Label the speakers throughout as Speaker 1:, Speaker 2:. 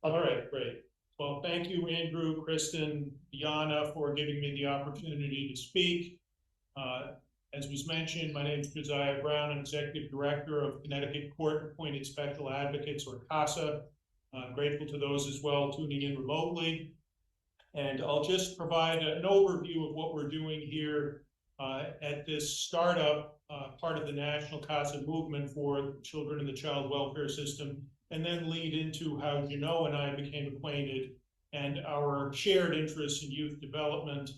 Speaker 1: All right, great. Well, thank you, Andrew, Kristen, Diana, for giving me the opportunity to speak. Uh, as was mentioned, my name is Josiah Brown. I'm Executive Director of Connecticut Court Appointed Special Advocates, or CASA. I'm grateful to those as well tuning in remotely. And I'll just provide an overview of what we're doing here at this startup, part of the National CASA movement for children in the child welfare system, and then lead into how Janot and I became acquainted and our shared interests in youth development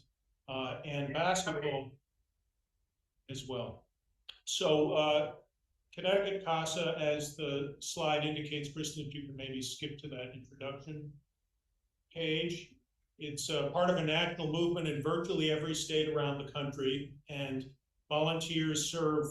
Speaker 1: and basketball as well. So Connecticut CASA, as the slide indicates, Kristen, if you can maybe skip to that introduction page. It's part of a national movement in virtually every state around the country, and volunteers serve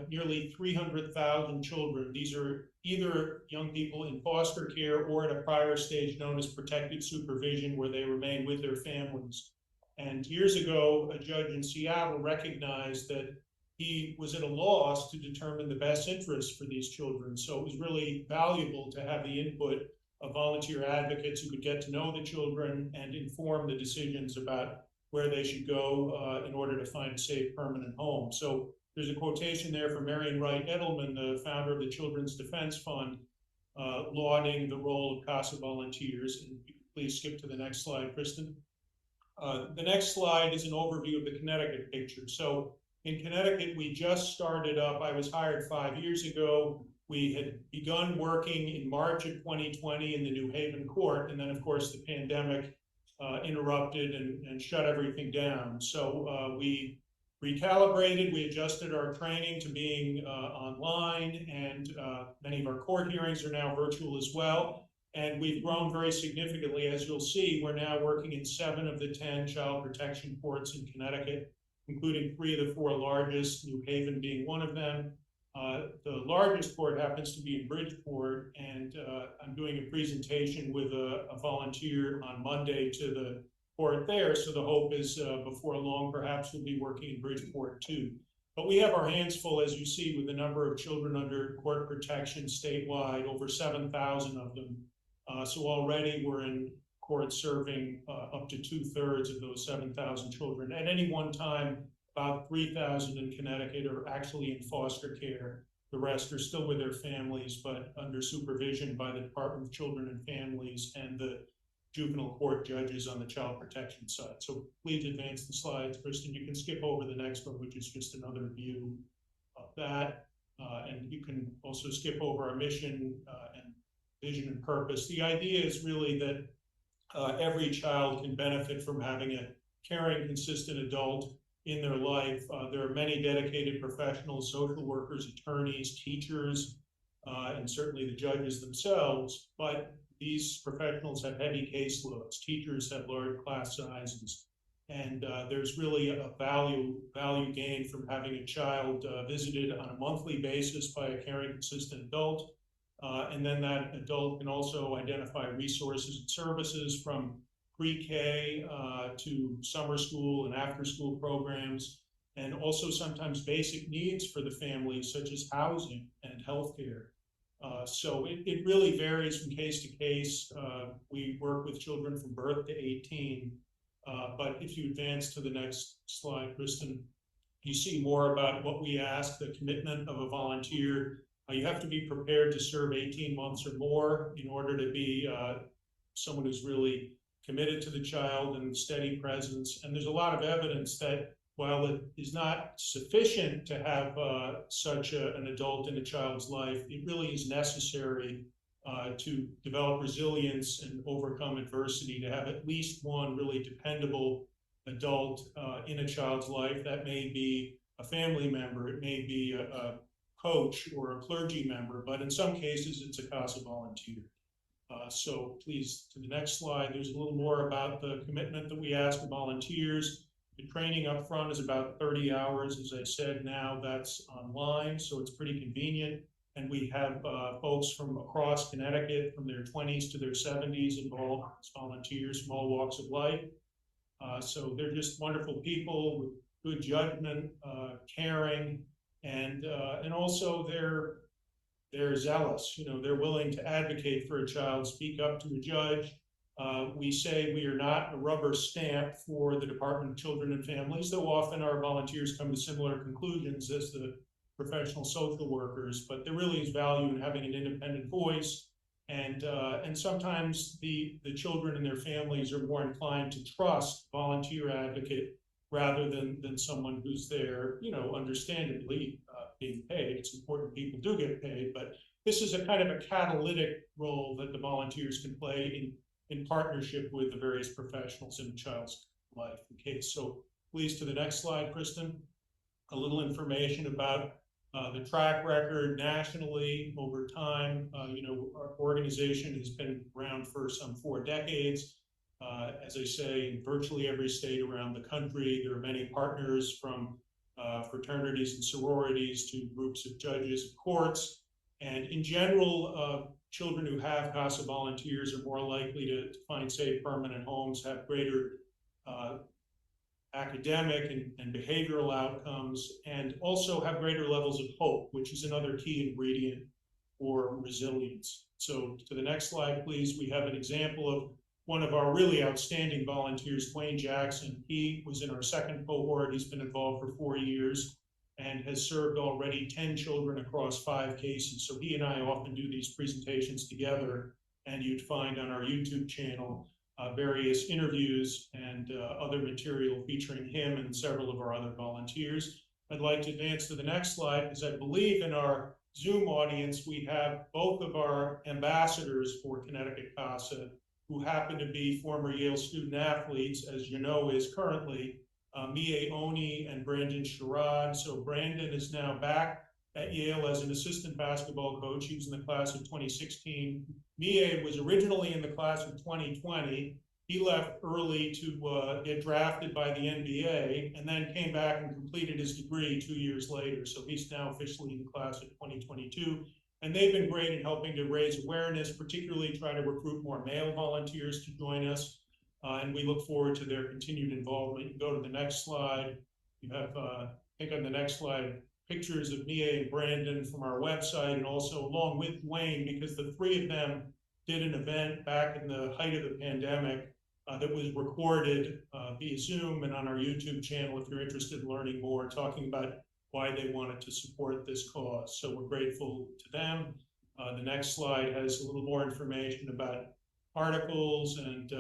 Speaker 1: nearly 300,000 children. These are either young people in foster care or at a prior stage known as protected supervision, where they remain with their families. And years ago, a judge in Seattle recognized that he was at a loss to determine the best interests for these children. So it was really valuable to have the input of volunteer advocates who could get to know the children and inform the decisions about where they should go in order to find a safe, permanent home. So there's a quotation there from Marian Wright Edelman, the founder of the Children's Defense Fund, lauding the role of CASA volunteers. And you can please skip to the next slide, Kristen. The next slide is an overview of the Connecticut picture. So in Connecticut, we just started up. I was hired 5 years ago. We had begun working in March of 2020 in the New Haven court, and then of course the pandemic interrupted and shut everything down. So we recalibrated, we adjusted our training to being online, and many of our court hearings are now virtual as well. And we've grown very significantly. As you'll see, we're now working in 7 of the 10 child protection courts in Connecticut, including 3 of the 4 largest, New Haven being one of them. The largest court happens to be in Bridgeport, and I'm doing a presentation with a volunteer on Monday to the court there. So the hope is before long, perhaps we'll be working in Bridgeport too. But we have our hands full, as you see, with the number of children under court protection statewide, over 7,000 of them. So already we're in court serving up to 2/3 of those 7,000 children. At any one time, about 3,000 in Connecticut are actually in foster care. The rest are still with their families, but under supervision by the Department of Children and Families and the juvenile court judges on the child protection side. So please advance the slides. Kristen, you can skip over the next one, which is just another view of that. And you can also skip over our mission and vision and purpose. The idea is really that every child can benefit from having a caring, consistent adult in their life. There are many dedicated professionals, social workers, attorneys, teachers, and certainly the judges themselves, but these professionals have heavy caseloads. Teachers have large class sizes, and there's really a value gain from having a child visited on a monthly basis by a caring, consistent adult. And then that adult can also identify resources and services from pre-K to summer school and after-school programs, and also sometimes basic needs for the family, such as housing and healthcare. So it really varies from case to case. We work with children from birth to 18, but if you advance to the next slide, Kristen, you see more about what we ask, the commitment of a volunteer. You have to be prepared to serve 18 months or more in order to be someone who's really committed to the child and steady presence. And there's a lot of evidence that while it is not sufficient to have such an adult in a child's life, it really is necessary to develop resilience and overcome adversity, to have at least one really dependable adult in a child's life. That may be a family member, it may be a coach or a clergy member, but in some cases it's a CASA volunteer. So please, to the next slide, there's a little more about the commitment that we ask of volunteers. The training up front is about 30 hours. As I said, now that's online, so it's pretty convenient. And we have folks from across Connecticut, from their 20s to their 70s, involved as volunteers from all walks of life. So they're just wonderful people with good judgment, caring, and also they're they're zealous. They're willing to advocate for a child, speak up to a judge. We say we are not a rubber stamp for the Department of Children and Families, though often our volunteers come to similar conclusions as the professional social workers, but there really is value in having an independent voice. And sometimes the children and their families are more inclined to trust volunteer advocate rather than someone who's there, understandably being paid. It's important people do get paid, but this is a kind of a catalytic role that the volunteers can play in partnership with the various professionals in a child's life and case. So please, to the next slide, Kristen. A little information about the track record nationally over time. Our organization has been around for some 4 decades. As I say, in virtually every state around the country, there are many partners from fraternities and sororities to groups of judges and courts. And in general, children who have CASA volunteers are more likely to find safe, permanent homes, have greater academic and behavioral outcomes, and also have greater levels of hope, which is another key ingredient for resilience. So to the next slide, please. We have an example of one of our really outstanding volunteers, Dwayne Jackson. He was in our second cohort. He's been involved for 4 years and has served already 10 children across 5 cases. So he and I often do these presentations together, and you'd find on our YouTube channel various interviews and other material featuring him and several of our other volunteers. I'd like to advance to the next slide because I believe in our Zoom audience we have both of our ambassadors for Connecticut CASA who happen to be former Yale student athletes, as you know, is currently Mie Oni and Brandon Sherrod. So Brandon is now back at Yale as an assistant basketball coach. He was in the class of 2016. Mie was originally in the class of 2020. He left early to get drafted by the NBA and then came back and completed his degree 2 years later. So he's now officially in the class of 2022. And they've been great in helping to raise awareness, particularly try to recruit more male volunteers to join us. And we look forward to their continued involvement. You can go to the next slide. You have, I think on the next slide, pictures of Mie and Brandon from our website, and also along with Dwayne, because the 3 of them did an event back in the height of the pandemic that was recorded via Zoom and on our YouTube channel if you're interested in learning more, talking about why they wanted to support this cause. So we're grateful to them. The next slide has a little more information about articles and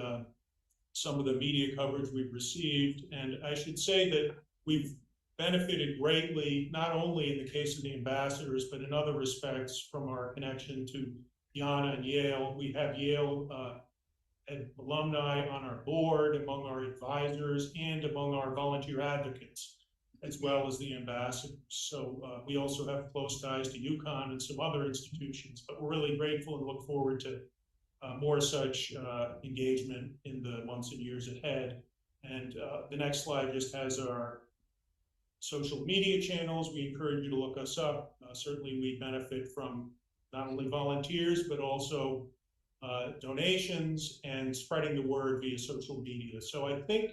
Speaker 1: some of the media coverage we've received. And I should say that we've benefited greatly, not only in the case of the ambassadors, but in other respects from our connection to Yana and Yale. We have Yale alumni on our board, among our advisors, and among our volunteer advocates, as well as the ambassadors. So we also have close ties to UConn and some other institutions, but we're really grateful and look forward to more such engagement in the months and years ahead. And the next slide just has our social media channels. We encourage you to look us up. Certainly we benefit from not only volunteers, but also donations and spreading the word via social media. So I think